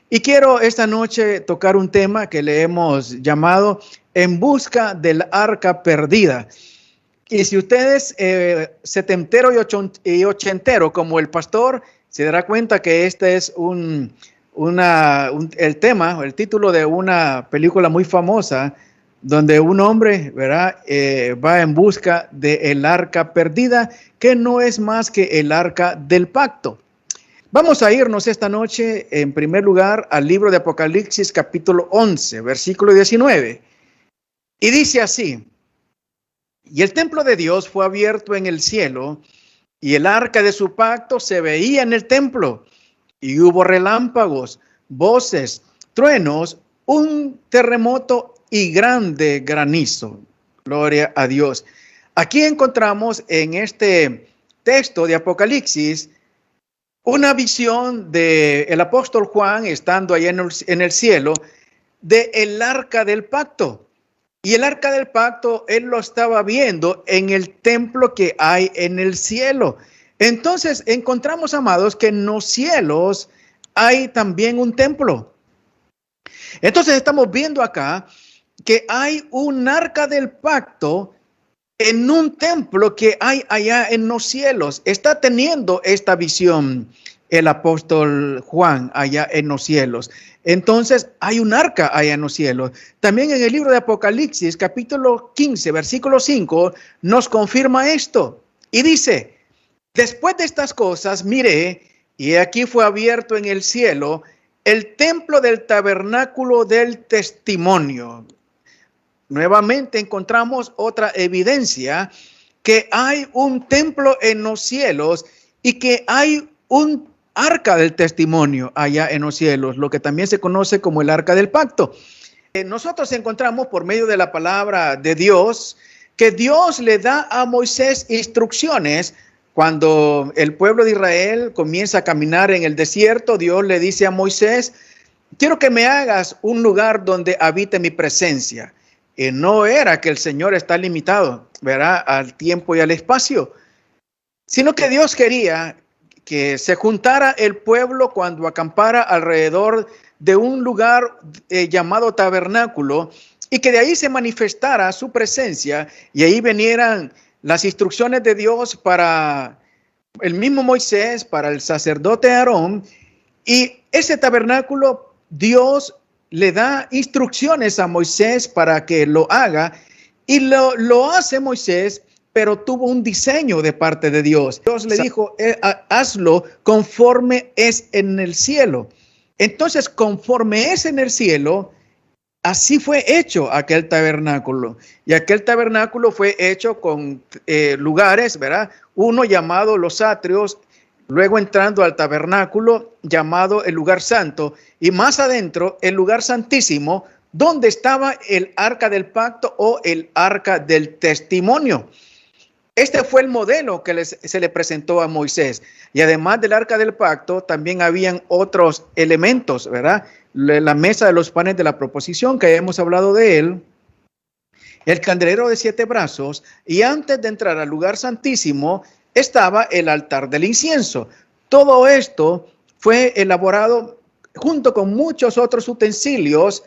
Y quiero esta noche tocar un tema que le hemos llamado En busca del arca perdida. Y si usted es setentero y ochentero como el pastor, se dará cuenta que este es el tema, el título de una película muy famosa, donde un hombre, ¿verdad? Va en busca del arca perdida, que no es más que el arca del pacto. Vamos a irnos esta noche, en primer lugar, al libro de Apocalipsis, capítulo 11, versículo 19. Y dice así: y el templo de Dios fue abierto en el cielo, y el arca de su pacto se veía en el templo, y hubo relámpagos, voces, truenos, un terremoto y grande granizo. Gloria a Dios. Aquí encontramos en este texto de Apocalipsis una visión del apóstol Juan estando allá en el cielo de el arca del pacto. Y el arca del pacto él lo estaba viendo en el templo que hay en el cielo. Entonces encontramos, amados, que en los cielos hay también un templo. Entonces estamos viendo acá que hay un arca del pacto en un templo que hay allá en los cielos. Está teniendo esta visión el apóstol Juan allá en los cielos. Entonces hay un arca allá en los cielos. También en el libro de Apocalipsis, capítulo 15, versículo 5, nos confirma esto. Y dice: después de estas cosas miré, y aquí fue abierto en el cielo el templo del tabernáculo del testimonio. Nuevamente encontramos otra evidencia que hay un templo en los cielos y que hay un arca del testimonio allá en los cielos, lo que también se conoce como el arca del pacto. Nosotros encontramos por medio de la palabra de Dios que Dios le da a Moisés instrucciones. Cuando el pueblo de Israel comienza a caminar en el desierto, Dios le dice a Moisés: quiero que me hagas un lugar donde habite mi presencia. Y no era que el Señor está limitado, ¿verdad?, al tiempo y al espacio, sino que Dios quería que se juntara el pueblo cuando acampara alrededor de un lugar llamado tabernáculo, y que de ahí se manifestara su presencia, y ahí vinieran las instrucciones de Dios para el mismo Moisés, para el sacerdote Aarón. Y ese tabernáculo Dios le da instrucciones a Moisés para que lo haga, y lo hace Moisés, pero tuvo un diseño de parte de Dios. Dios le dijo: hazlo conforme es en el cielo. Entonces, conforme es en el cielo, así fue hecho aquel tabernáculo. Y aquel tabernáculo fue hecho con lugares, ¿verdad? Uno llamado los atrios, luego entrando al tabernáculo llamado el lugar santo, y más adentro el lugar santísimo, donde estaba el arca del pacto o el arca del testimonio. Este fue el modelo que se le presentó a Moisés. Y además del arca del pacto, también habían otros elementos, ¿verdad? La mesa de los panes de la proposición, que hemos hablado de él, el candelero de 7 brazos, y antes de entrar al lugar santísimo estaba el altar del incienso. Todo esto fue elaborado junto con muchos otros utensilios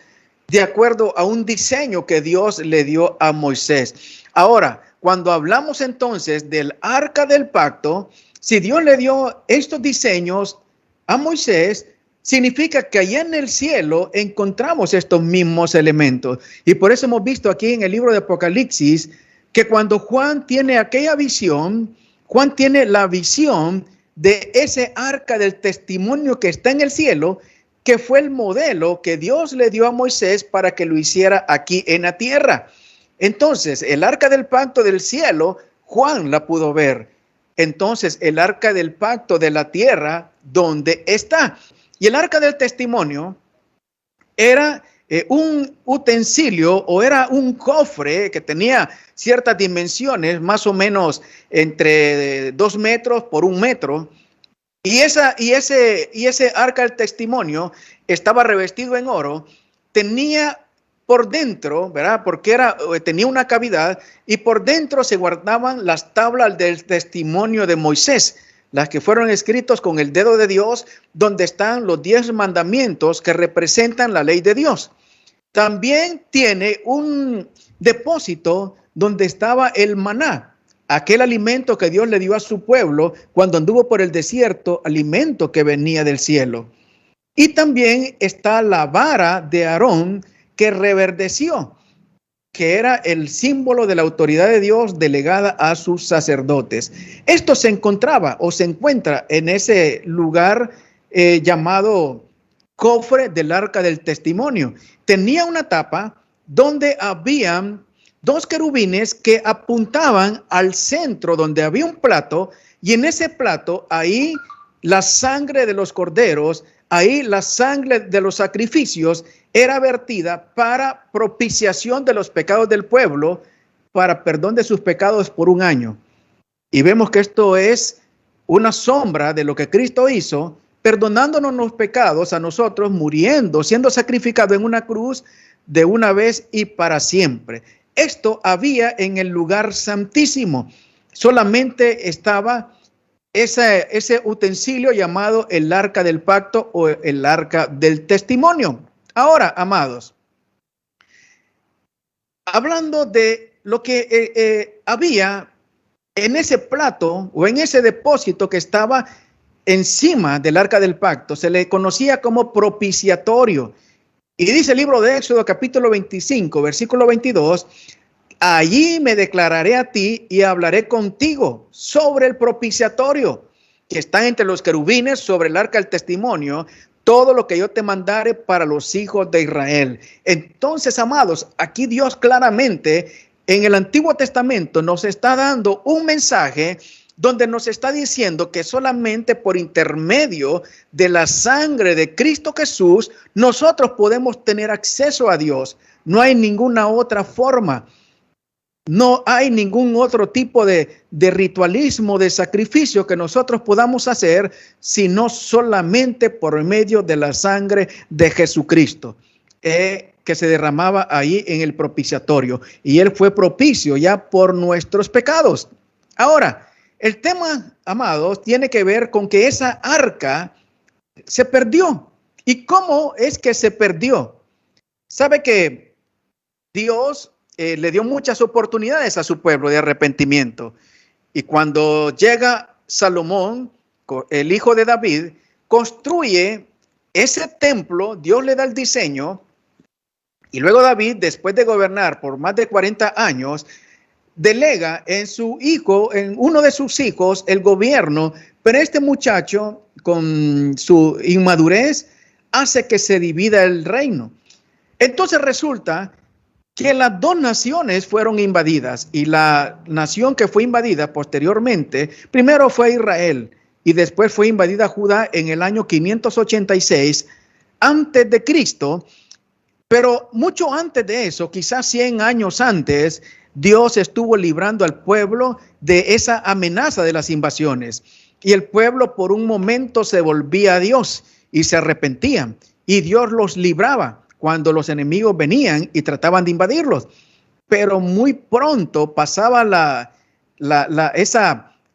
de acuerdo a un diseño que Dios le dio a Moisés. Ahora, cuando hablamos entonces del arca del pacto, si Dios le dio estos diseños a Moisés, significa que allá en el cielo encontramos estos mismos elementos. Y por eso hemos visto aquí en el libro de Apocalipsis que cuando Juan tiene aquella visión, Juan tiene la visión de ese arca del testimonio que está en el cielo, que fue el modelo que Dios le dio a Moisés para que lo hiciera aquí en la tierra. Entonces, el arca del pacto del cielo, Juan la pudo ver. Entonces, el arca del pacto de la tierra, ¿dónde está? Y el arca del testimonio era un utensilio o era un cofre que tenía ciertas dimensiones, más o menos entre 2 metros por 1 metro. Y ese arca del testimonio estaba revestido en oro, tenía por dentro, ¿verdad? Porque tenía una cavidad, y por dentro se guardaban las tablas del testimonio de Moisés. las que fueron escritos con el dedo de Dios, donde están los 10 mandamientos que representan la ley de Dios. También tiene un depósito donde estaba el maná, aquel alimento que Dios le dio a su pueblo cuando anduvo por el desierto, alimento que venía del cielo. Y también está la vara de Aarón que reverdeció, que era el símbolo de la autoridad de Dios delegada a sus sacerdotes. Esto se encontraba o se encuentra en ese lugar llamado cofre del arca del testimonio. Tenía una tapa donde habían 2 querubines que apuntaban al centro donde había un plato, y en ese plato ahí la sangre de los corderos, ahí la sangre de los sacrificios era vertida para propiciación de los pecados del pueblo, para perdón de sus pecados por 1 año. Y vemos que esto es una sombra de lo que Cristo hizo, perdonándonos los pecados a nosotros, muriendo, siendo sacrificado en una cruz de una vez y para siempre. Esto había en el lugar santísimo. Solamente estaba ese utensilio llamado el arca del pacto o el arca del testimonio. Ahora, amados, hablando de lo que había en ese plato o en ese depósito que estaba encima del arca del pacto, se le conocía como propiciatorio. Y dice el libro de Éxodo capítulo 25, versículo 22, allí me declararé a ti y hablaré contigo sobre el propiciatorio que está entre los querubines sobre el arca del testimonio, todo lo que yo te mandare para los hijos de Israel. Entonces, amados, aquí Dios claramente en el Antiguo Testamento nos está dando un mensaje donde nos está diciendo que solamente por intermedio de la sangre de Cristo Jesús nosotros podemos tener acceso a Dios. No hay ninguna otra forma. No hay ningún otro tipo de ritualismo, de sacrificio que nosotros podamos hacer, sino solamente por medio de la sangre de Jesucristo, que se derramaba ahí en el propiciatorio. Y Él fue propicio ya por nuestros pecados. Ahora, el tema, amados, tiene que ver con que esa arca se perdió. ¿Y cómo es que se perdió? ¿Sabe que Dios le dio muchas oportunidades a su pueblo de arrepentimiento? Y cuando llega Salomón, el hijo de David, construye ese templo, Dios le da el diseño, y luego David, después de gobernar por más de 40 años, delega en su hijo, en uno de sus hijos, el gobierno, pero este muchacho, con su inmadurez, hace que se divida el reino. Entonces resulta que las 2 naciones fueron invadidas, y la nación que fue invadida posteriormente, primero fue Israel y después fue invadida Judá en el año 586 antes de Cristo, pero mucho antes de eso, quizás 100 años antes, Dios estuvo librando al pueblo de esa amenaza de las invasiones, y el pueblo por un momento se volvía a Dios y se arrepentían, y Dios los libraba cuando los enemigos venían y trataban de invadirlos. Pero muy pronto pasaba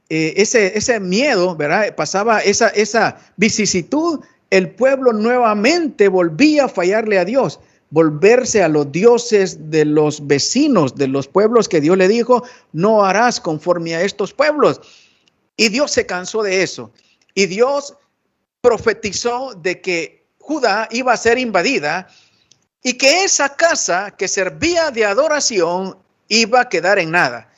ese miedo, ¿verdad? Pasaba esa vicisitud, el pueblo nuevamente volvía a fallarle a Dios, volverse a los dioses de los vecinos, de los pueblos que Dios le dijo, no harás conforme a estos pueblos. Y Dios se cansó de eso. Y Dios profetizó de que Judá iba a ser invadida y que esa casa que servía de adoración iba a quedar en nada.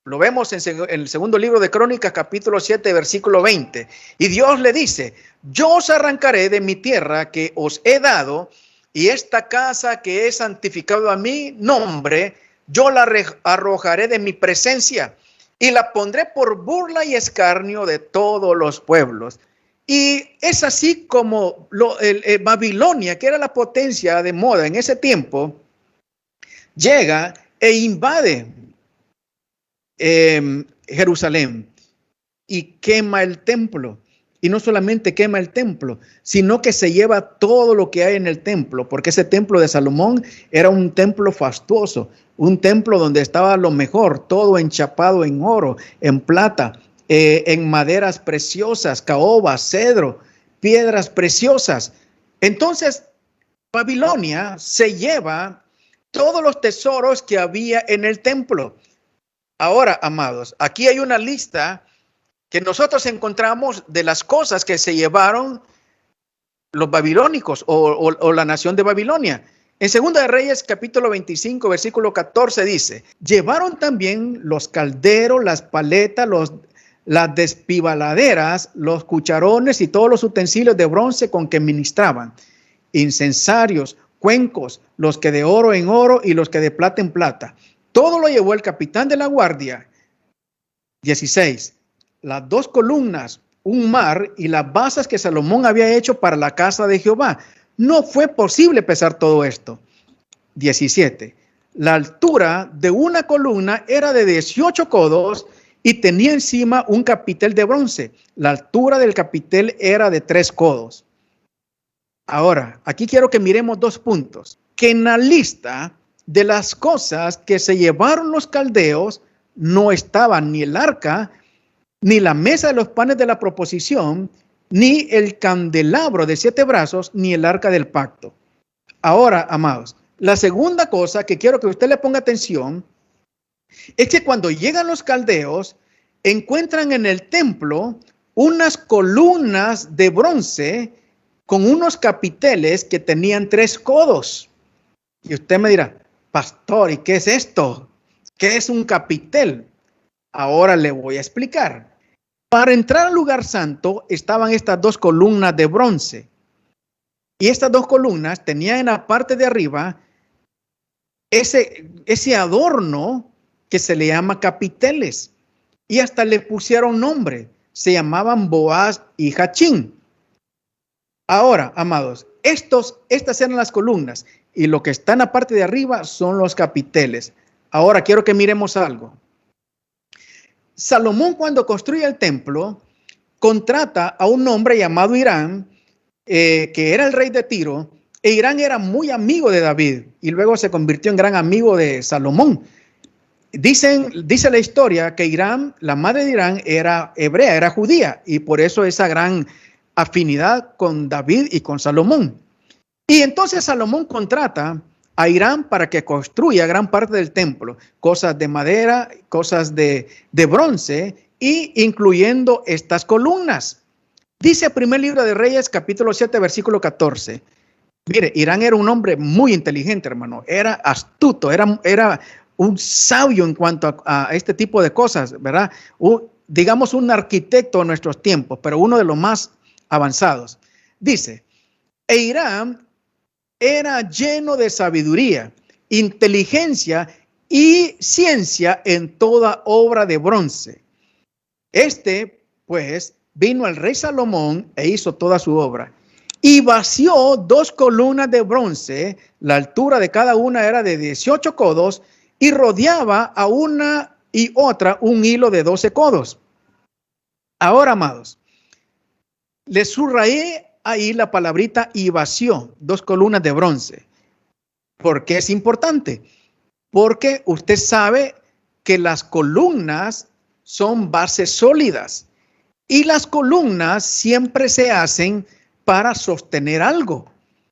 Lo vemos en el segundo libro de Crónicas, capítulo 7, versículo 20. Y Dios le dice, yo os arrancaré de mi tierra que os he dado, y esta casa que he santificado a mi nombre, yo la arrojaré de mi presencia y la pondré por burla y escarnio de todos los pueblos. Y es así como Babilonia, que era la potencia de moda en ese tiempo, llega e invade Jerusalén y quema el templo. Y no solamente quema el templo, sino que se lleva todo lo que hay en el templo, porque ese templo de Salomón era un templo fastuoso, un templo donde estaba lo mejor, todo enchapado en oro, en plata, en maderas preciosas, caoba, cedro, piedras preciosas. Entonces, Babilonia se lleva todos los tesoros que había en el templo. Ahora, amados, aquí hay una lista que nosotros encontramos de las cosas que se llevaron los babilónicos o la nación de Babilonia. En 2 de Reyes, capítulo 25, versículo 14 dice, llevaron también los calderos, las paletas, las despibaladeras, los cucharones y todos los utensilios de bronce con que ministraban, incensarios, cuencos, los que de oro en oro y los que de plata en plata. Todo lo llevó el capitán de la guardia. 16. Las 2 columnas, un mar y las basas que Salomón había hecho para la casa de Jehová. No fue posible pesar todo esto. 17. La altura de una columna era de 18 codos y tenía encima un capitel de bronce. La altura del capitel era de 3 codos. Ahora, aquí quiero que miremos 2 puntos. Que en la lista de las cosas que se llevaron los caldeos no estaban ni el arca, ni la mesa de los panes de la proposición, ni el candelabro de 7 brazos, ni el arca del pacto. Ahora, amados, la segunda cosa que quiero que usted le ponga atención es que cuando llegan los caldeos, encuentran en el templo unas columnas de bronce con unos capiteles que tenían 3 codos. Y usted me dirá, pastor, ¿y qué es esto? ¿Qué es un capitel? Ahora le voy a explicar. Para entrar al lugar santo estaban estas 2 columnas de bronce. Y estas 2 columnas tenían en la parte de arriba ese adorno que se le llama capiteles. Y hasta le pusieron nombre. Se llamaban Boaz y Jachín. Ahora, amados, estas eran las columnas. Y lo que está en la parte de arriba son los capiteles. Ahora quiero que miremos algo. Salomón, cuando construye el templo, contrata a un hombre llamado Hiram, que era el rey de Tiro, e Hiram era muy amigo de David y luego se convirtió en gran amigo de Salomón. Dice la historia que Hiram, la madre de Hiram, era hebrea, era judía, y por eso esa gran afinidad con David y con Salomón. Y entonces Salomón contrata a Hiram para que construya gran parte del templo, cosas de madera, cosas de bronce, y incluyendo estas columnas. Dice primer libro de Reyes, capítulo 7, versículo 14. Mire, Hiram era un hombre muy inteligente, hermano. Era astuto, era un sabio en cuanto a este tipo de cosas, ¿verdad? Digamos un arquitecto en nuestros tiempos, pero uno de los más avanzados. Dice, e Hiram era lleno de sabiduría, inteligencia y ciencia en toda obra de bronce. Pues, vino al rey Salomón e hizo toda su obra. Y vació 2 columnas de bronce, la altura de cada una era de 18 codos, y rodeaba a una y otra un hilo de 12 codos. Ahora, amados, le subrayé ahí la palabrita y vació 2 columnas de bronce. ¿Por qué es importante? Porque usted sabe que las columnas son bases sólidas y las columnas siempre se hacen para sostener algo,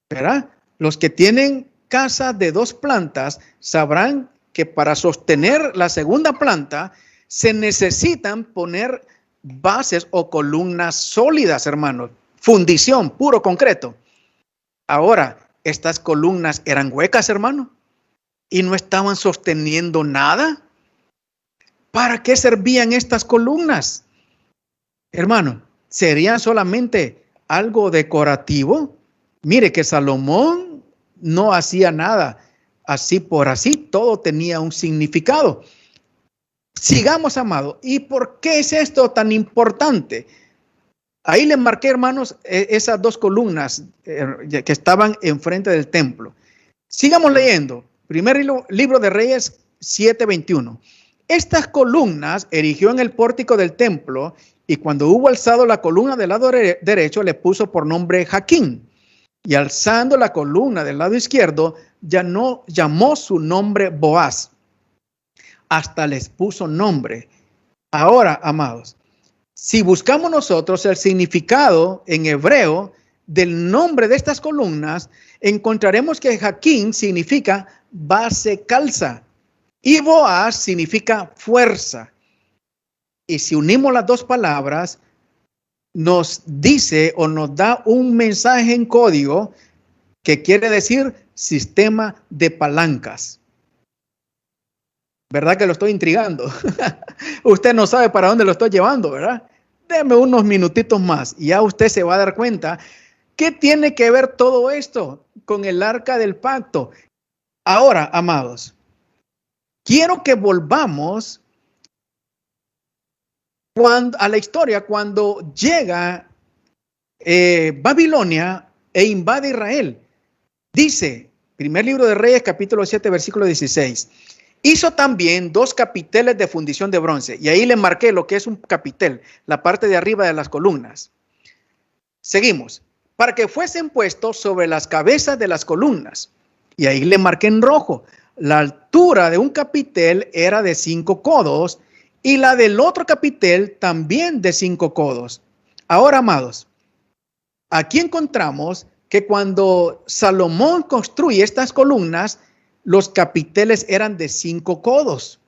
¿verdad? Los que tienen casas de 2 plantas sabrán que para sostener la segunda planta se necesitan poner bases o columnas sólidas, hermanos. Fundición, puro concreto. Ahora, estas columnas eran huecas, hermano, y no estaban sosteniendo nada. ¿Para qué servían estas columnas? Hermano, ¿serían solamente algo decorativo? Mire que Salomón no hacía nada así por así, todo tenía un significado. Sigamos, amado. ¿Y por qué es esto tan importante? Ahí les marqué, hermanos, esas 2 columnas que estaban enfrente del templo. Sigamos leyendo. Primer libro de Reyes 7:21. Estas columnas erigió en el pórtico del templo, y cuando hubo alzado la columna del lado derecho, le puso por nombre Jaquín. Y alzando la columna del lado izquierdo, ya no llamó su nombre Boaz. Hasta les puso nombre. Ahora, amados, Si buscamos nosotros el significado en hebreo del nombre de estas columnas, encontraremos que Jaquín significa base calza y Boaz significa fuerza. Y si unimos las dos palabras, nos dice o nos da un mensaje en código que quiere decir sistema de palancas. ¿Verdad que lo estoy intrigando? Usted no sabe para dónde lo estoy llevando, ¿verdad? Deme unos minutitos más y ya usted se va a dar cuenta qué tiene que ver todo esto con el arca del pacto. Ahora, amados, quiero que volvamos a la historia cuando llega Babilonia e invade Israel. Dice, primer libro de Reyes, capítulo 7, versículo 16. Hizo también 2 capiteles de fundición de bronce. Y ahí le marqué lo que es un capitel, la parte de arriba de las columnas. Seguimos. Para que fuesen puestos sobre las cabezas de las columnas. Y ahí le marqué en rojo. La altura de un capitel era de 5 codos y la del otro capitel también de 5 codos. Ahora, amados, aquí encontramos que cuando Salomón construye estas columnas, los capiteles eran de 5 codos.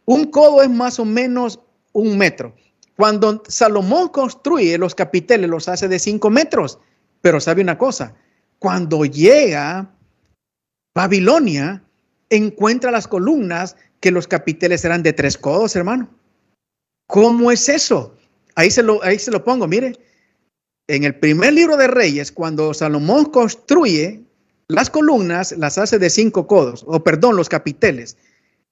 Un codo es más o menos 1 metro. Cuando Salomón construye los capiteles, los hace de 5 metros. Pero sabe una cosa, cuando llega Babilonia, encuentra las columnas que los capiteles eran de 3 codos, hermano. ¿Cómo es eso? Ahí se lo pongo, mire. En el primer libro de Reyes, cuando Salomón construye las columnas, las hace de 5 codos, los capiteles.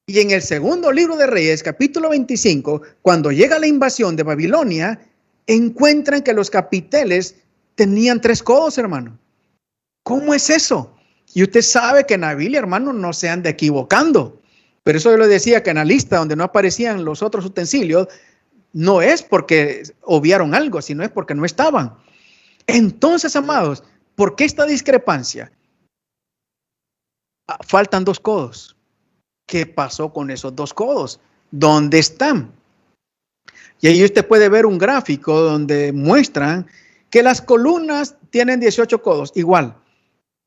Y en el segundo libro de Reyes, capítulo 25, cuando llega la invasión de Babilonia, encuentran que los capiteles tenían 3 codos, hermano. ¿Cómo es eso? Y usted sabe que en la Biblia, hermano, no se anda equivocando. Pero eso yo le decía que en la lista donde no aparecían los otros utensilios, no es porque obviaron algo, sino es porque no estaban. Entonces, amados, ¿por qué esta discrepancia? Faltan 2 codos. ¿Qué pasó con esos 2 codos? ¿Dónde están? Y ahí usted puede ver un gráfico donde muestran que las columnas tienen 18 codos, igual.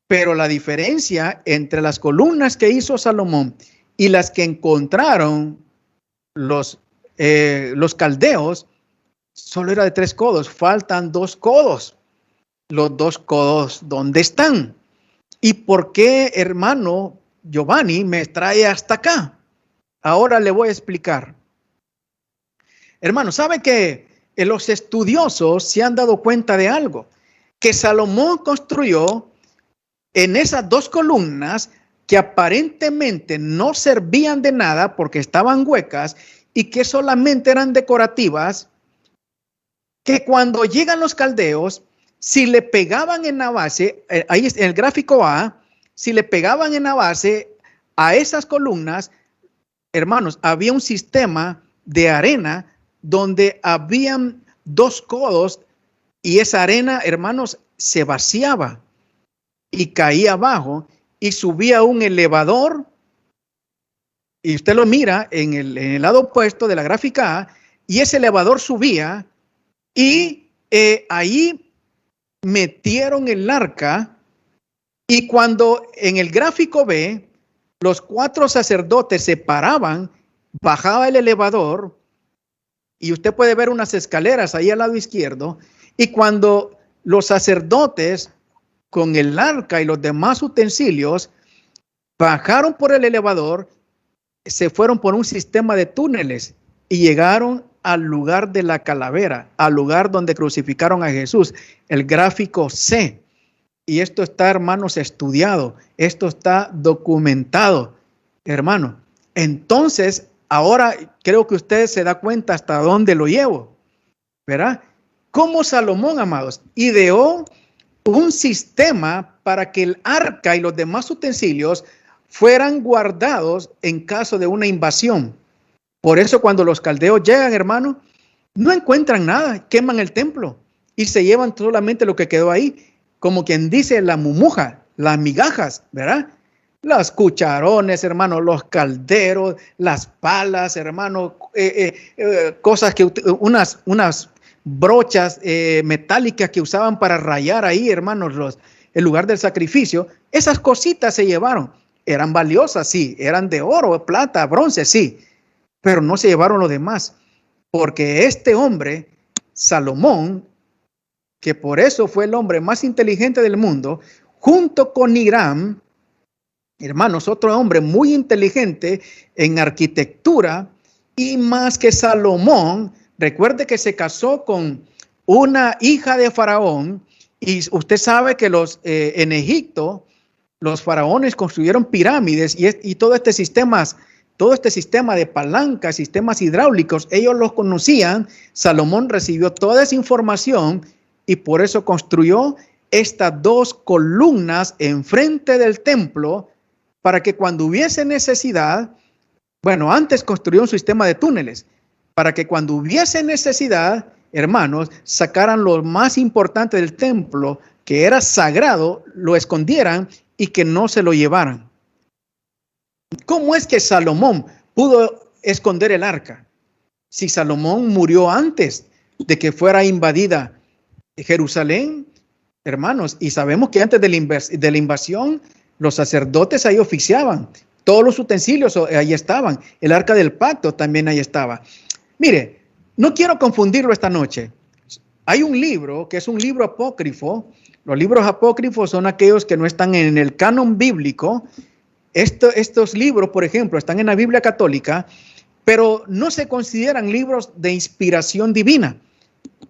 Pero la diferencia entre las columnas que hizo Salomón y las que encontraron los caldeos, solo era de 3 codos. Faltan 2 codos. Los 2 codos, ¿dónde están? ¿Y por qué, hermano Giovanni, me trae hasta acá? Ahora le voy a explicar. Hermano, ¿sabe que los estudiosos se han dado cuenta de algo? Que Salomón construyó en esas 2 columnas que aparentemente no servían de nada porque estaban huecas y que solamente eran decorativas, que cuando llegan los caldeos, si le pegaban en la base, ahí en el gráfico A, si le pegaban en la base a esas columnas, hermanos, había un sistema de arena donde habían 2 codos y esa arena, hermanos, se vaciaba y caía abajo y subía un elevador. Y usted lo mira en el lado opuesto de la gráfica A, y ese elevador subía y ahí metieron el arca. Y cuando en el gráfico B, los 4 sacerdotes se paraban, bajaba el elevador y usted puede ver unas escaleras ahí al lado izquierdo. Y cuando los sacerdotes con el arca y los demás utensilios bajaron por el elevador, se fueron por un sistema de túneles y llegaron al lugar de la calavera, al lugar donde crucificaron a Jesús, el gráfico C. Y esto está, hermanos, estudiado, esto está documentado, hermano. Entonces, ahora creo que usted se da cuenta hasta dónde lo llevo, ¿verdad? Como Salomón, amados, ideó un sistema para que el arca y los demás utensilios fueran guardados en caso de una invasión. Por eso cuando los caldeos llegan, hermano, no encuentran nada, queman el templo y se llevan solamente lo que quedó ahí, como quien dice la mumuja, las migajas, ¿verdad? Los cucharones, hermano, los calderos, las palas, hermano, cosas que, unas brochas metálicas que usaban para rayar ahí, hermanos, el lugar del sacrificio. Esas cositas se llevaron. Eran valiosas, sí, eran de oro, plata, bronce, sí, pero no se llevaron lo demás, porque este hombre, Salomón, que por eso fue el hombre más inteligente del mundo, junto con Hiram, hermanos, otro hombre muy inteligente en arquitectura, y más que Salomón, recuerde que se casó con una hija de Faraón, y usted sabe que en Egipto, los faraones construyeron pirámides y todo este sistema de palancas, sistemas hidráulicos, ellos los conocían. Salomón recibió toda esa información y por eso construyó estas dos columnas enfrente del templo, para que cuando hubiese necesidad, bueno, antes construyó un sistema de túneles, para que cuando hubiese necesidad, hermanos, sacaran lo más importante del templo, que era sagrado, lo escondieran y que no se lo llevaran. ¿Cómo es que Salomón pudo esconder el arca? Si Salomón murió antes de que fuera invadida Jerusalén, hermanos, y sabemos que antes de la invasión, los sacerdotes ahí oficiaban, todos los utensilios ahí estaban, el arca del pacto también ahí estaba. Mire, no quiero confundirlo esta noche. Hay un libro que es un libro apócrifo. Los libros apócrifos son aquellos que no están en el canon bíblico. Estos libros, por ejemplo, están en la Biblia católica, pero no se consideran libros de inspiración divina,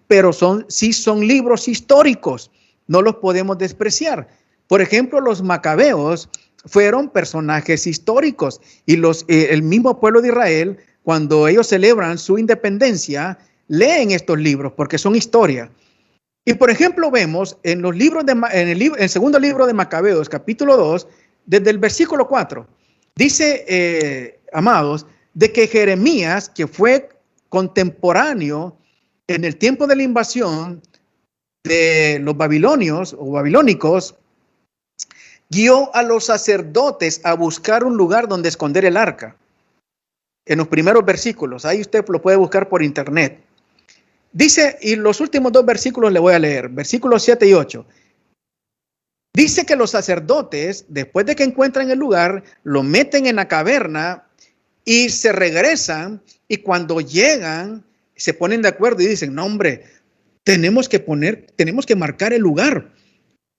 pero sí son libros históricos, no los podemos despreciar. Por ejemplo, los macabeos fueron personajes históricos y el mismo pueblo de Israel, cuando ellos celebran su independencia, leen estos libros porque son historia. Y por ejemplo, vemos en los libros en el segundo libro de Macabeos, capítulo 2, desde el versículo 4, dice, amados, de que Jeremías, que fue contemporáneo en el tiempo de la invasión de los babilonios o babilónicos, guió a los sacerdotes a buscar un lugar donde esconder el arca. En los primeros versículos, ahí usted lo puede buscar por internet. Dice, y los últimos dos versículos le voy a leer, versículos 7 y 8. Dice que los sacerdotes, después de que encuentran el lugar, lo meten en la caverna y se regresan, y cuando llegan, se ponen de acuerdo y dicen, no hombre, tenemos que marcar el lugar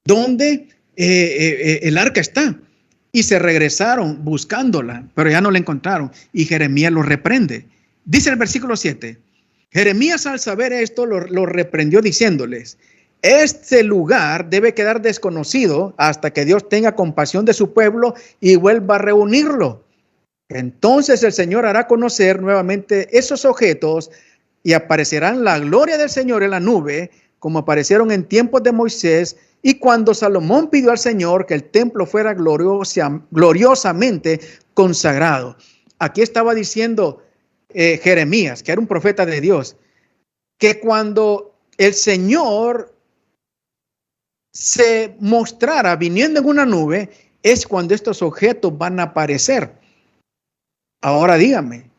donde el arca está. Y se regresaron buscándola, pero ya no la encontraron. Y Jeremías los reprende. Dice el versículo 7. Jeremías, al saber esto, lo reprendió diciéndoles, este lugar debe quedar desconocido hasta que Dios tenga compasión de su pueblo y vuelva a reunirlo. Entonces el Señor hará conocer nuevamente esos objetos y aparecerán la gloria del Señor en la nube, como aparecieron en tiempos de Moisés, y cuando Salomón pidió al Señor que el templo fuera gloriosamente consagrado. Aquí estaba diciendo Jeremías, que era un profeta de Dios, que cuando el Señor se mostrara viniendo en una nube, es cuando estos objetos van a aparecer. Ahora dígame,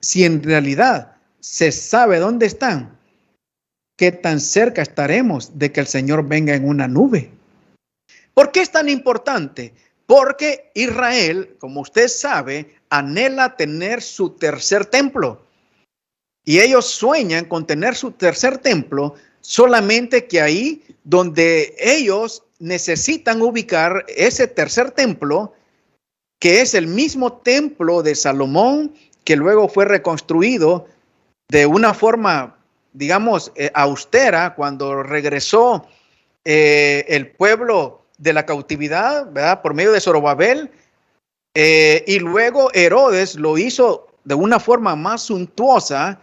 si en realidad se sabe dónde están, ¿qué tan cerca estaremos de que el Señor venga en una nube? ¿Por qué es tan importante? Porque Israel, como usted sabe, anhela tener su tercer templo. Y ellos sueñan con tener su tercer templo, solamente que ahí donde ellos necesitan ubicar ese tercer templo, que es el mismo templo de Salomón, que luego fue reconstruido de una forma, digamos, austera, cuando regresó el pueblo de la cautividad, ¿verdad? Por medio de Zorobabel, y luego Herodes lo hizo de una forma más suntuosa.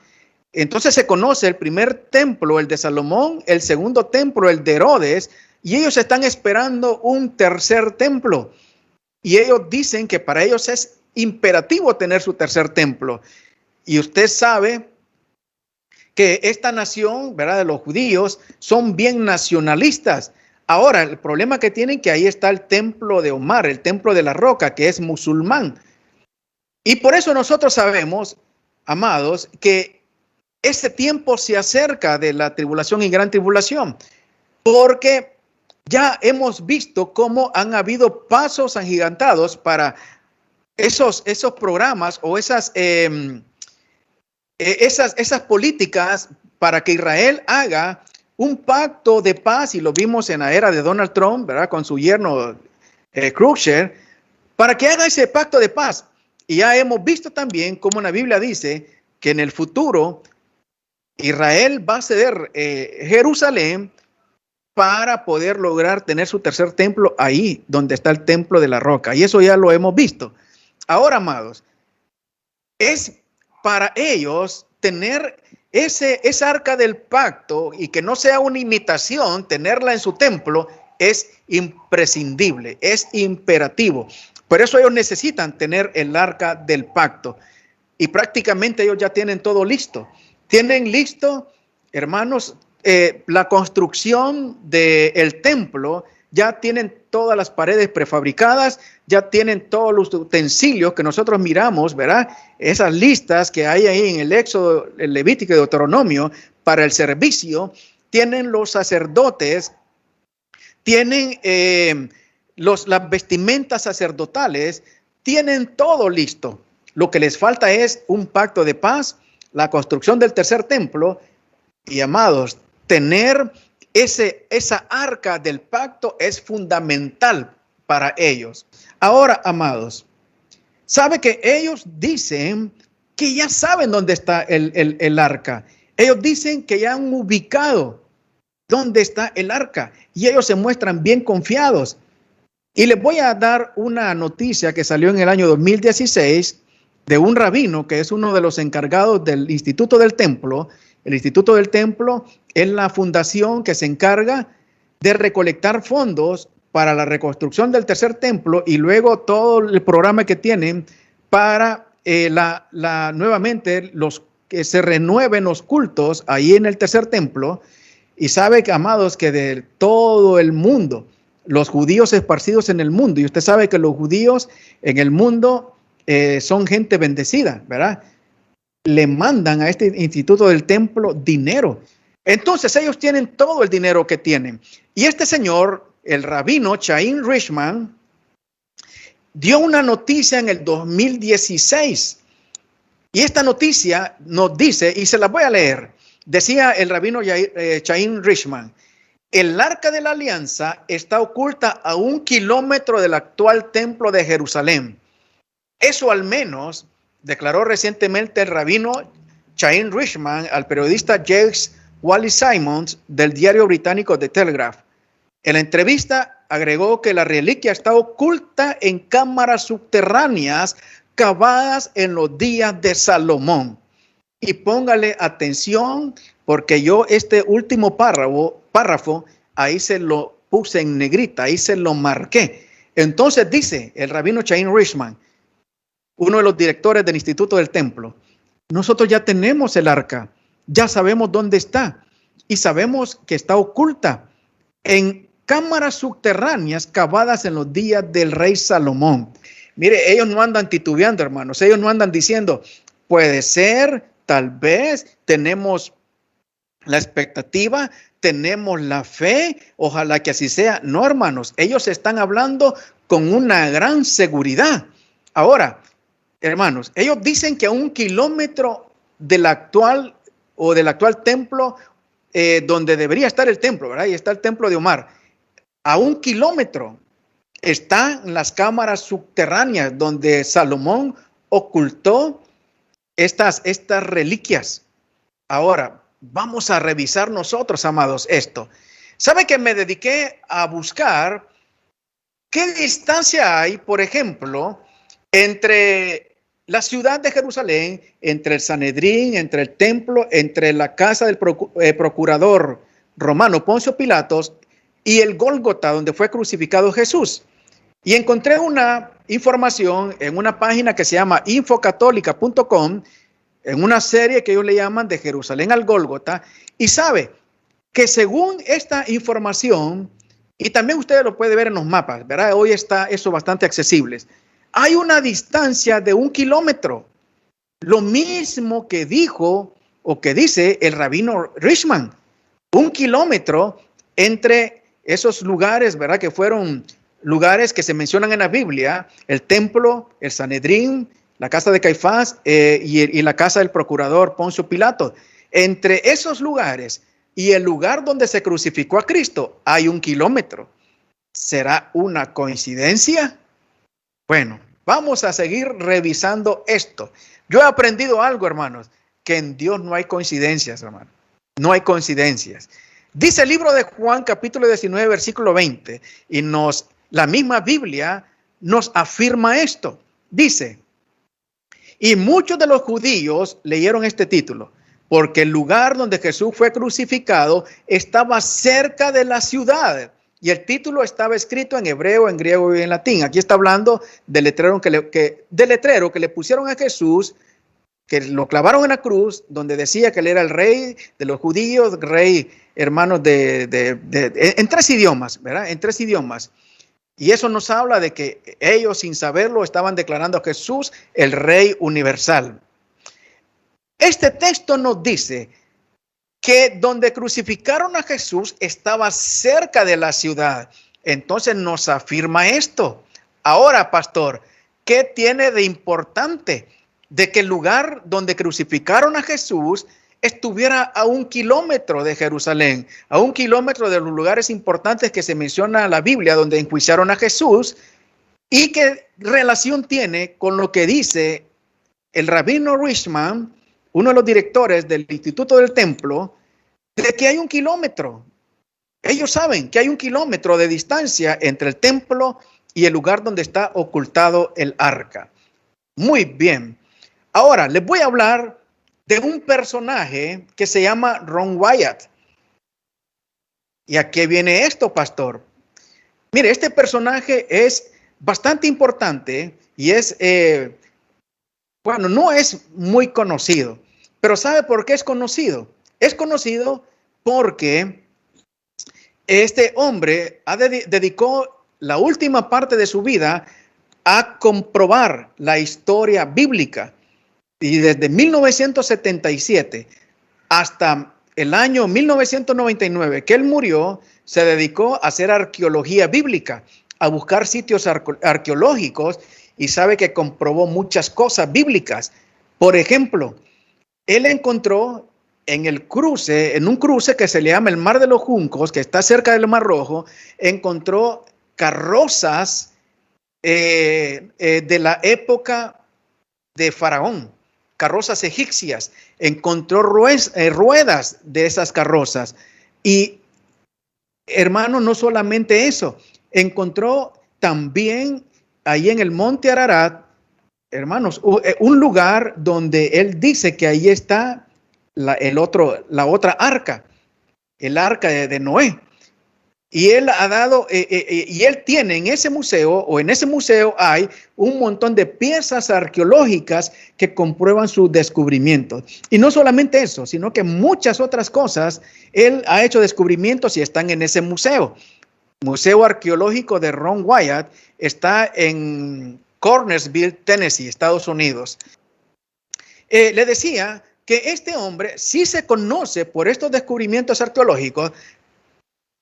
Entonces se conoce el primer templo, el de Salomón, el segundo templo, el de Herodes, y ellos están esperando un tercer templo. Y ellos dicen que para ellos es imperativo tener su tercer templo. Y usted sabe que esta nación, ¿verdad?, de los judíos, son bien nacionalistas. Ahora, el problema que tienen que ahí está el templo de Omar, el templo de la roca, que es musulmán. Y por eso nosotros sabemos, amados, que este tiempo se acerca de la tribulación y gran tribulación, porque ya hemos visto cómo han habido pasos agigantados para esos programas o esas políticas para que Israel haga un pacto de paz, y lo vimos en la era de Donald Trump, ¿verdad? Con su yerno Khrushchev, para que haga ese pacto de paz. Y ya hemos visto también cómo la Biblia dice que en el futuro Israel va a ceder Jerusalén para poder lograr tener su tercer templo ahí donde está el templo de la roca. Y eso ya lo hemos visto. Ahora, amados, es para ellos tener esa arca del pacto y que no sea una imitación, tenerla en su templo es imprescindible, es imperativo. Por eso ellos necesitan tener el arca del pacto. Y prácticamente ellos ya tienen todo listo. Tienen listo, hermanos, la construcción del templo. Ya tienen todas las paredes prefabricadas, ya tienen todos los utensilios que nosotros miramos, ¿verdad? Esas listas que hay ahí en el Éxodo, el Levítico y Deuteronomio para el servicio. Tienen los sacerdotes, tienen las vestimentas sacerdotales, tienen todo listo. Lo que les falta es un pacto de paz, la construcción del tercer templo y, amados, tener esa arca del pacto es fundamental para ellos. Ahora, amados, sabe que ellos dicen que ya saben dónde está el arca. Ellos dicen que ya han ubicado dónde está el arca y ellos se muestran bien confiados. Y les voy a dar una noticia que salió en el año 2016 de un rabino que es uno de los encargados del Instituto del Templo. El Instituto del Templo es la fundación que se encarga de recolectar fondos para la reconstrucción del tercer templo y luego todo el programa que tienen para nuevamente que se renueven los cultos ahí en el tercer templo. Y sabe, amados, que de todo el mundo, los judíos esparcidos en el mundo, y usted sabe que los judíos en el mundo son gente bendecida, ¿verdad? Le mandan a este Instituto del Templo dinero. Entonces ellos tienen todo el dinero que tienen. Y este señor, el rabino Chaim Richman, dio una noticia en el 2016. Y esta noticia nos dice, y se la voy a leer, decía el rabino Chaim Richman: el arca de la alianza está oculta a 1 kilómetro del actual templo de Jerusalén. Eso al menos declaró recientemente el rabino Chaim Richman al periodista James Wally Simons del diario británico The Telegraph. En la entrevista agregó que la reliquia está oculta en cámaras subterráneas cavadas en los días de Salomón. Y póngale atención, porque yo este último párrafo, ahí se lo puse en negrita, ahí se lo marqué. Entonces dice el rabino Chaim Richman, uno de los directores del Instituto del Templo: nosotros ya tenemos el arca, ya sabemos dónde está y sabemos que está oculta en cámaras subterráneas cavadas en los días del rey Salomón. Mire, ellos no andan titubeando, hermanos, ellos no andan diciendo, puede ser, tal vez, tenemos la expectativa, tenemos la fe, ojalá que así sea. No, hermanos, ellos están hablando con una gran seguridad. Ahora, hermanos, ellos dicen que a 1 kilómetro del actual templo, donde debería estar el templo, ¿verdad? Y está el templo de Omar. A 1 kilómetro están las cámaras subterráneas donde Salomón ocultó estas reliquias. Ahora, vamos a revisar nosotros, amados, esto. ¿Sabe que me dediqué a buscar qué distancia hay, por ejemplo, entre la ciudad de Jerusalén, entre el Sanedrín, entre el templo, entre la casa del procurador romano Poncio Pilatos y el Gólgota, donde fue crucificado Jesús? Y encontré una información en una página que se llama infocatólica.com, en una serie que ellos le llaman De Jerusalén al Gólgota, y sabe que según esta información, Y también ustedes lo pueden ver en los mapas, ¿verdad? Hoy está eso bastante accesible. Hay una distancia de 1 kilómetro. Lo mismo que dijo o que dice el rabino Richman. 1 kilómetro entre esos lugares, ¿verdad? Que fueron lugares que se mencionan en la Biblia, el templo, el Sanedrín, la casa de Caifás y la casa del procurador Poncio Pilato. Entre esos lugares y el lugar donde se crucificó a Cristo hay 1 kilómetro. ¿Será una coincidencia? Bueno, vamos a seguir revisando esto. Yo he aprendido algo, hermanos, que en Dios no hay coincidencias, hermanos. No hay coincidencias. Dice el libro de Juan, capítulo 19, versículo 20, y la misma Biblia nos afirma esto. Dice, y muchos de los judíos leyeron este título, porque el lugar donde Jesús fue crucificado estaba cerca de la ciudad. Y el título estaba escrito en hebreo, en griego y en latín. Aquí está hablando del letrero que le pusieron a Jesús, que lo clavaron en la cruz, donde decía que él era el rey de los judíos, rey, hermanos, en 3 idiomas, ¿verdad? En 3 idiomas. Y eso nos habla de que ellos, sin saberlo, estaban declarando a Jesús el rey universal. Este texto nos dice que donde crucificaron a Jesús estaba cerca de la ciudad. Entonces nos afirma esto. Ahora, pastor, ¿qué tiene de importante de que el lugar donde crucificaron a Jesús estuviera a 1 kilómetro de Jerusalén, a 1 kilómetro de los lugares importantes que se menciona en la Biblia donde enjuiciaron a Jesús? ¿Y qué relación tiene con lo que dice el rabino Richman, uno de los directores del Instituto del Templo, de que hay 1 kilómetro? Ellos saben que hay 1 kilómetro de distancia entre el templo y el lugar donde está ocultado el arca. Muy bien. Ahora les voy a hablar de un personaje que se llama Ron Wyatt. ¿Y a qué viene esto, pastor? Mire, este personaje es bastante importante y no es muy conocido. Pero ¿sabe por qué es conocido? Es conocido porque este hombre dedicó la última parte de su vida a comprobar la historia bíblica. Y desde 1977 hasta el año 1999 que él murió, se dedicó a hacer arqueología bíblica, a buscar sitios arqueológicos, y sabe que comprobó muchas cosas bíblicas. Por ejemplo, él encontró en un cruce que se le llama el Mar de los Juncos, que está cerca del Mar Rojo, encontró carrozas de la época de Faraón, carrozas egipcias. Encontró ruedas de esas carrozas. Y, hermano, no solamente eso, encontró también ahí en el Monte Ararat, hermanos, un lugar donde él dice que ahí está la otra arca, el arca de Noé. Y él ha dado, y él tiene en ese museo hay un montón de piezas arqueológicas que comprueban sus descubrimientos. Y no solamente eso, sino que muchas otras cosas, él ha hecho descubrimientos y están en ese museo. Museo Arqueológico de Ron Wyatt está en Cornersville, Tennessee, Estados Unidos. Le decía que este hombre sí se conoce por estos descubrimientos arqueológicos,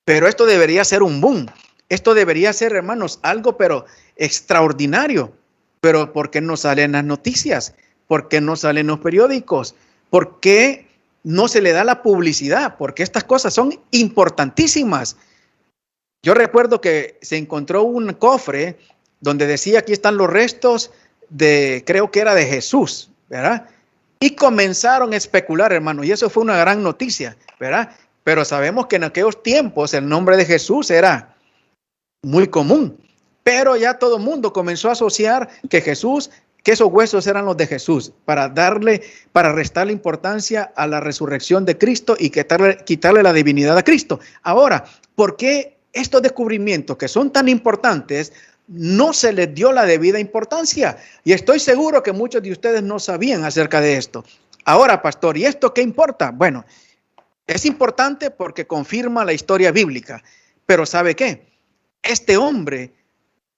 pero esto debería ser un boom. Esto debería ser, hermanos, algo pero extraordinario. Pero ¿por qué no salen las noticias? ¿Por qué no salen los periódicos? ¿Por qué no se le da la publicidad? Porque estas cosas son importantísimas. Yo recuerdo que se encontró un cofre donde decía aquí están los restos creo que era de Jesús, ¿verdad? Y comenzaron a especular, hermano, y eso fue una gran noticia, ¿verdad? Pero sabemos que en aquellos tiempos el nombre de Jesús era muy común. Pero ya todo el mundo comenzó a asociar que esos huesos eran los de Jesús, para restarle importancia a la resurrección de Cristo y quitarle la divinidad a Cristo. Ahora, ¿por qué estos descubrimientos que son tan importantes no se les dio la debida importancia? Y estoy seguro que muchos de ustedes no sabían acerca de esto. Ahora, pastor, ¿y esto qué importa? Bueno, es importante porque confirma la historia bíblica, Pero ¿sabe qué? Este hombre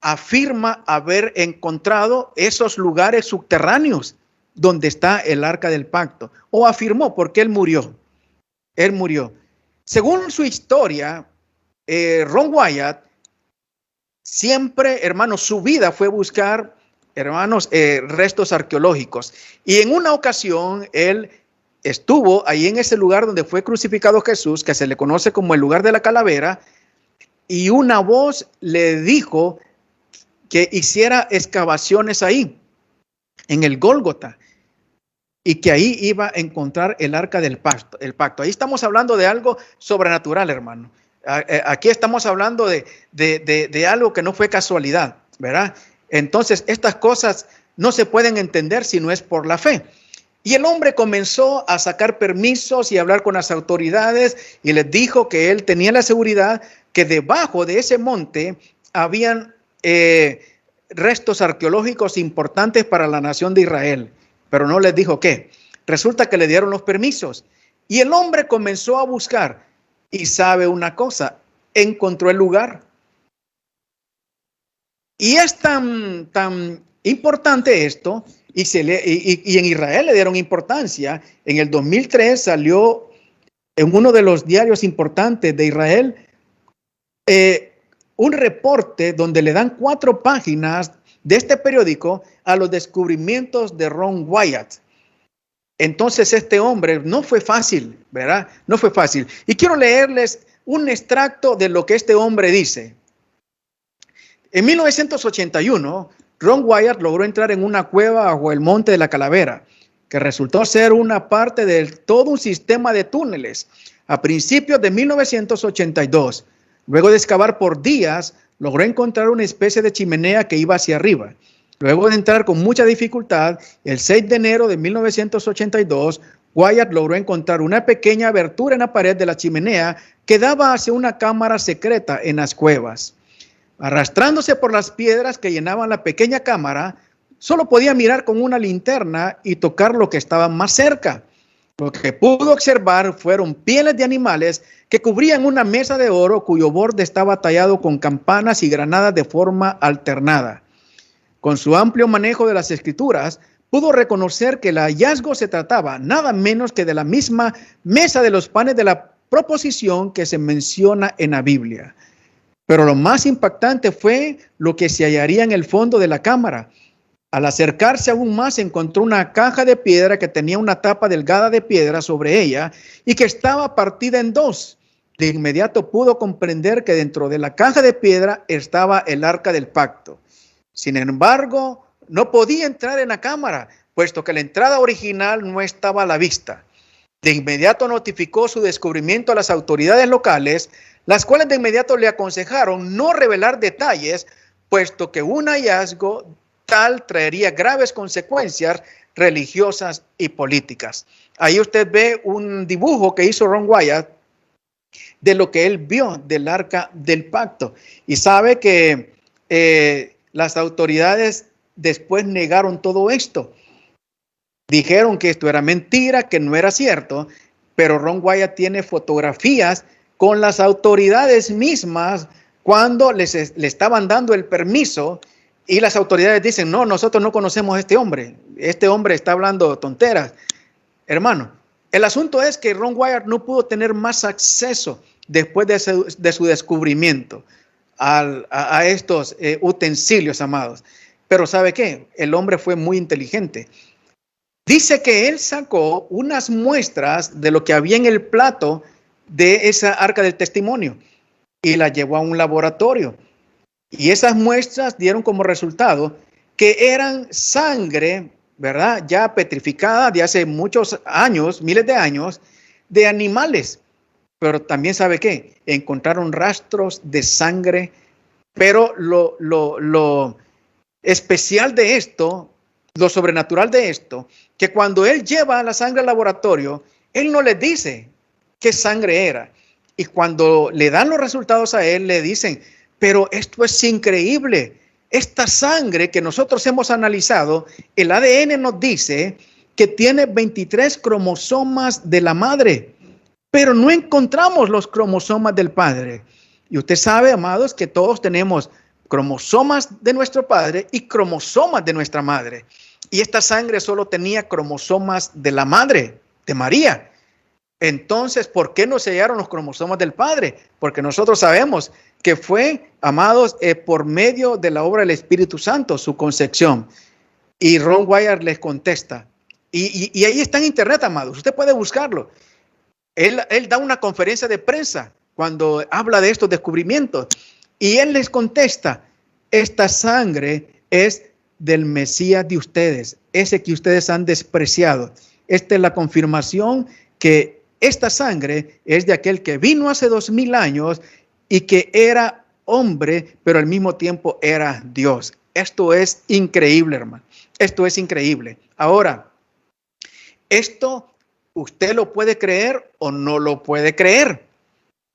afirma haber encontrado esos lugares subterráneos donde está el arca del pacto. O afirmó, porque él murió. Él murió. Según su historia, Ron Wyatt siempre, hermanos, su vida fue buscar, hermanos, restos arqueológicos. Y en una ocasión, él estuvo ahí en ese lugar donde fue crucificado Jesús, que se le conoce como el lugar de la calavera, y una voz le dijo que hiciera excavaciones ahí, en el Gólgota, y que ahí iba a encontrar el arca del pacto. Ahí estamos hablando de algo sobrenatural, hermano. Aquí estamos hablando de algo que no fue casualidad, ¿verdad? Entonces, estas cosas no se pueden entender si no es por la fe. Y el hombre comenzó a sacar permisos y a hablar con las autoridades y les dijo que él tenía la seguridad que debajo de ese monte habían restos arqueológicos importantes para la nación de Israel, pero no les dijo qué. Resulta que le dieron los permisos y el hombre comenzó a buscar y sabe una cosa, encontró el lugar. Y es tan importante esto, y en Israel le dieron importancia. En el 2003 salió en uno de los diarios importantes de Israel un reporte donde le dan 4 páginas de este periódico a los descubrimientos de Ron Wyatt. Entonces este hombre no fue fácil, ¿verdad? No fue fácil. Y quiero leerles un extracto de lo que este hombre dice. En 1981, Ron Wyatt logró entrar en una cueva bajo el Monte de la Calavera, que resultó ser una parte de todo un sistema de túneles. A principios de 1982, luego de excavar por días, logró encontrar una especie de chimenea que iba hacia arriba. Luego de entrar con mucha dificultad, el 6 de enero de 1982, Wyatt logró encontrar una pequeña abertura en la pared de la chimenea que daba hacia una cámara secreta en las cuevas. Arrastrándose por las piedras que llenaban la pequeña cámara, solo podía mirar con una linterna y tocar lo que estaba más cerca. Lo que pudo observar fueron pieles de animales que cubrían una mesa de oro cuyo borde estaba tallado con campanas y granadas de forma alternada. Con su amplio manejo de las escrituras, pudo reconocer que el hallazgo se trataba nada menos que de la misma mesa de los panes de la proposición que se menciona en la Biblia. Pero lo más impactante fue lo que se hallaría en el fondo de la cámara. Al acercarse aún más, encontró una caja de piedra que tenía una tapa delgada de piedra sobre ella y que estaba partida en 2. De inmediato pudo comprender que dentro de la caja de piedra estaba el arca del pacto. Sin embargo, no podía entrar en la cámara, puesto que la entrada original no estaba a la vista. De inmediato notificó su descubrimiento a las autoridades locales, las cuales de inmediato le aconsejaron no revelar detalles, puesto que un hallazgo tal traería graves consecuencias religiosas y políticas. Ahí usted ve un dibujo que hizo Ron Wyatt de lo que él vio del arca del pacto. Y sabe que las autoridades después negaron todo esto. Dijeron que esto era mentira, que no era cierto, pero Ron Wyatt tiene fotografías con las autoridades mismas cuando le estaban dando el permiso y las autoridades dicen, no, nosotros no conocemos a este hombre está hablando tonteras. Hermano, el asunto es que Ron Wyatt no pudo tener más acceso después de su descubrimiento a estos utensilios, amados. Pero ¿sabe qué? El hombre fue muy inteligente. Dice que él sacó unas muestras de lo que había en el plato de esa arca del testimonio y la llevó a un laboratorio. Y esas muestras dieron como resultado que eran sangre, ¿verdad? Ya petrificada de hace muchos años, miles de años, de animales. Pero también, ¿sabe qué? Encontraron rastros de sangre. Pero lo especial de esto, lo sobrenatural de esto, que cuando él lleva la sangre al laboratorio, él no les dice qué sangre era. Y cuando le dan los resultados a él, le dicen, pero esto es increíble. Esta sangre que nosotros hemos analizado, el ADN nos dice que tiene 23 cromosomas de la madre, pero no encontramos los cromosomas del padre. Y usted sabe, amados, que todos tenemos cromosomas de nuestro padre y cromosomas de nuestra madre. Y esta sangre solo tenía cromosomas de la madre, de María. Entonces, ¿por qué no se hallaron los cromosomas del padre? Porque nosotros sabemos que fue, amados, por medio de la obra del Espíritu Santo, su concepción. Y Ron Wyatt les contesta. Y ahí está en internet, amados. Usted puede buscarlo. Él da una conferencia de prensa cuando habla de estos descubrimientos. Y él les contesta, esta sangre es del Mesías de ustedes, ese que ustedes han despreciado. Esta es la confirmación que esta sangre es de aquel que vino hace 2000 años y que era hombre, pero al mismo tiempo era Dios. Esto es increíble, hermano. Esto es increíble. Ahora, esto usted lo puede creer o no lo puede creer.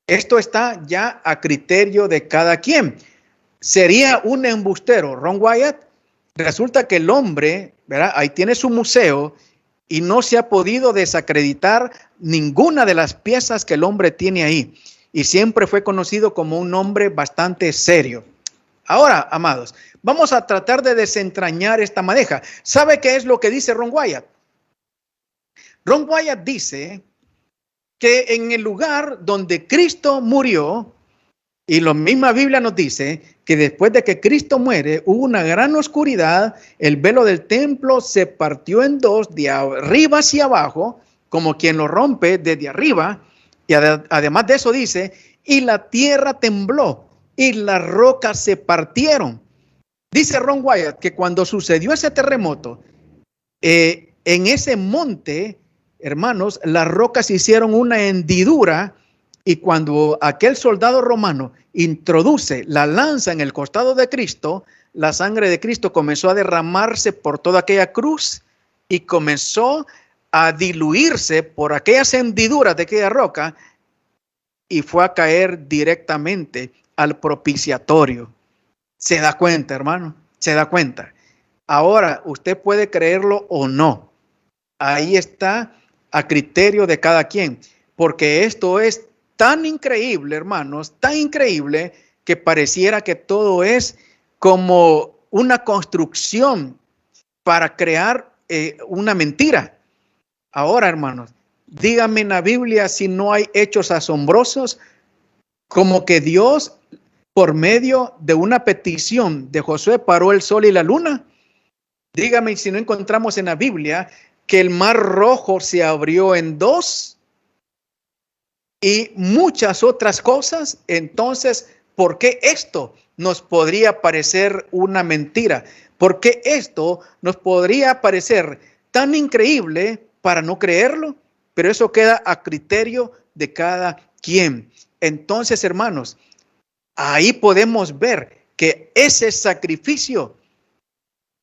Esto está ya a criterio de cada quien. Sería un embustero, Ron Wyatt. Resulta que el hombre, ¿verdad? Ahí tiene su museo y no se ha podido desacreditar ninguna de las piezas que el hombre tiene ahí. Y siempre fue conocido como un hombre bastante serio. Ahora, amados, vamos a tratar de desentrañar esta madeja. ¿Sabe qué es lo que dice Ron Wyatt? Ron Wyatt dice que en el lugar donde Cristo murió, y la misma Biblia nos dice que después de que Cristo muere, hubo una gran oscuridad, el velo del templo se partió en dos, de arriba hacia abajo, como quien lo rompe desde arriba, y además de eso dice, y la tierra tembló, y las rocas se partieron. Dice Ron Wyatt que cuando sucedió ese terremoto, en ese monte, hermanos, las rocas hicieron una hendidura y cuando aquel soldado romano introduce la lanza en el costado de Cristo, la sangre de Cristo comenzó a derramarse por toda aquella cruz y comenzó a diluirse por aquellas hendiduras de aquella roca y fue a caer directamente al propiciatorio. ¿Se da cuenta, hermano? ¿Se da cuenta? Ahora, usted puede creerlo o no. Ahí está a criterio de cada quien, porque esto es tan increíble, hermanos, tan increíble que pareciera que todo es como una construcción para crear una mentira. Ahora, hermanos, díganme en la Biblia si no hay hechos asombrosos como que Dios, por medio de una petición de Josué, paró el sol y la luna. Dígame si no encontramos en la Biblia que el mar rojo se abrió en dos y muchas otras cosas. Entonces, ¿por qué esto nos podría parecer una mentira? ¿Por qué esto nos podría parecer tan increíble para no creerlo? Pero eso queda a criterio de cada quien. Entonces, hermanos, ahí podemos ver que ese sacrificio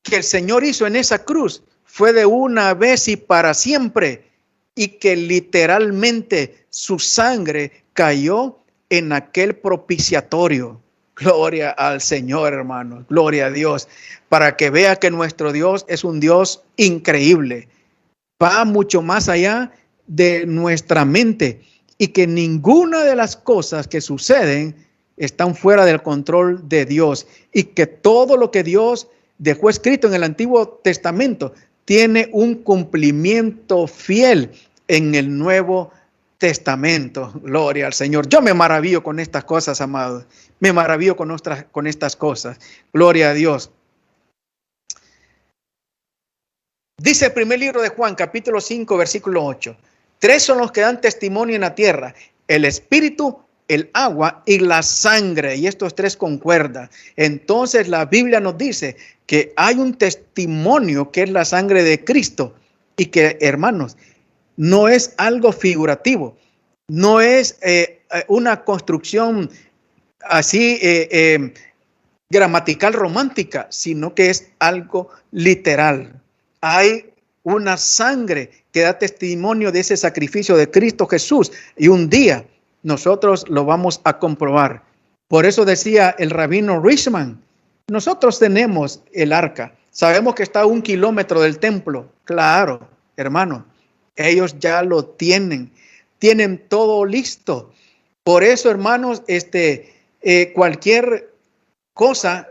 que el Señor hizo en esa cruz fue de una vez y para siempre, y que literalmente su sangre cayó en aquel propiciatorio. Gloria al Señor, hermanos, gloria a Dios, para que vea que nuestro Dios es un Dios increíble, va mucho más allá de nuestra mente y que ninguna de las cosas que suceden están fuera del control de Dios y que todo lo que Dios dejó escrito en el Antiguo Testamento tiene un cumplimiento fiel en el Nuevo Testamento. Gloria al Señor. Yo me maravillo con estas cosas, amados. Me maravillo con estas cosas. Gloria a Dios. Dice el primer libro de Juan, capítulo 5, versículo 8. 3 son los que dan testimonio en la tierra: el Espíritu, el agua y la sangre. Y estos 3 concuerdan. Entonces la Biblia nos dice que hay un testimonio que es la sangre de Cristo. Y que, hermanos, no es algo figurativo. No es una construcción así gramatical romántica, sino que es algo literal. Hay una sangre que da testimonio de ese sacrificio de Cristo Jesús y un día nosotros lo vamos a comprobar. Por eso decía el rabino Richman, nosotros tenemos el arca, sabemos que está a 1 kilómetro del templo. Claro, hermano, ellos ya lo tienen todo listo. Por eso, hermanos, cualquier cosa.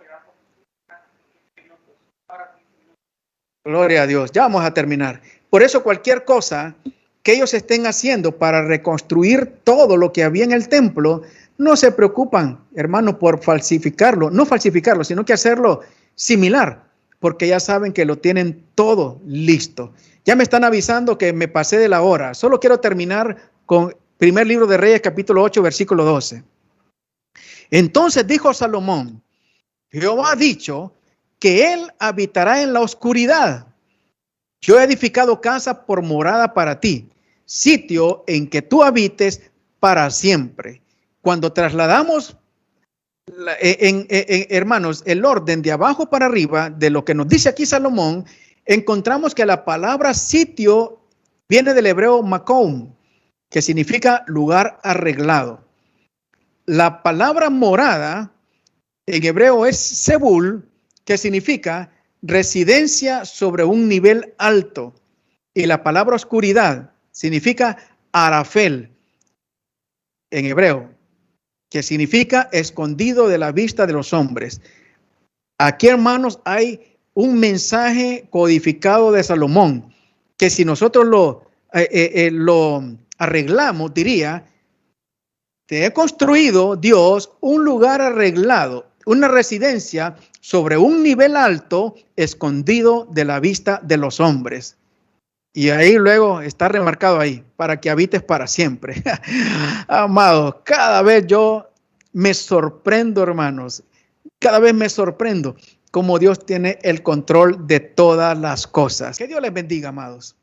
Gloria a Dios. Ya vamos a terminar. Por eso cualquier cosa que ellos estén haciendo para reconstruir todo lo que había en el templo, no se preocupan, hermano, por falsificarlo. No falsificarlo, sino que hacerlo similar, porque ya saben que lo tienen todo listo. Ya me están avisando que me pasé de la hora. Solo quiero terminar con primer libro de Reyes, capítulo 8, versículo 12. Entonces dijo Salomón, Jehová ha dicho que él habitará en la oscuridad. Yo he edificado casa por morada para ti, sitio en que tú habites para siempre. Cuando trasladamos, hermanos, el orden de abajo para arriba de lo que nos dice aquí Salomón, encontramos que la palabra sitio viene del hebreo makom, que significa lugar arreglado. La palabra morada en hebreo es sebul, que significa residencia sobre un nivel alto. Y la palabra oscuridad significa arafel en hebreo, que significa escondido de la vista de los hombres. Aquí, hermanos, hay un mensaje codificado de Salomón, que si nosotros lo arreglamos, diría, te he construido, Dios, un lugar arreglado, una residencia sobre un nivel alto, escondido de la vista de los hombres. Y ahí luego está remarcado ahí, para que habites para siempre. Amados, cada vez yo me sorprendo, hermanos. Cada vez me sorprendo cómo Dios tiene el control de todas las cosas. Que Dios les bendiga, amados.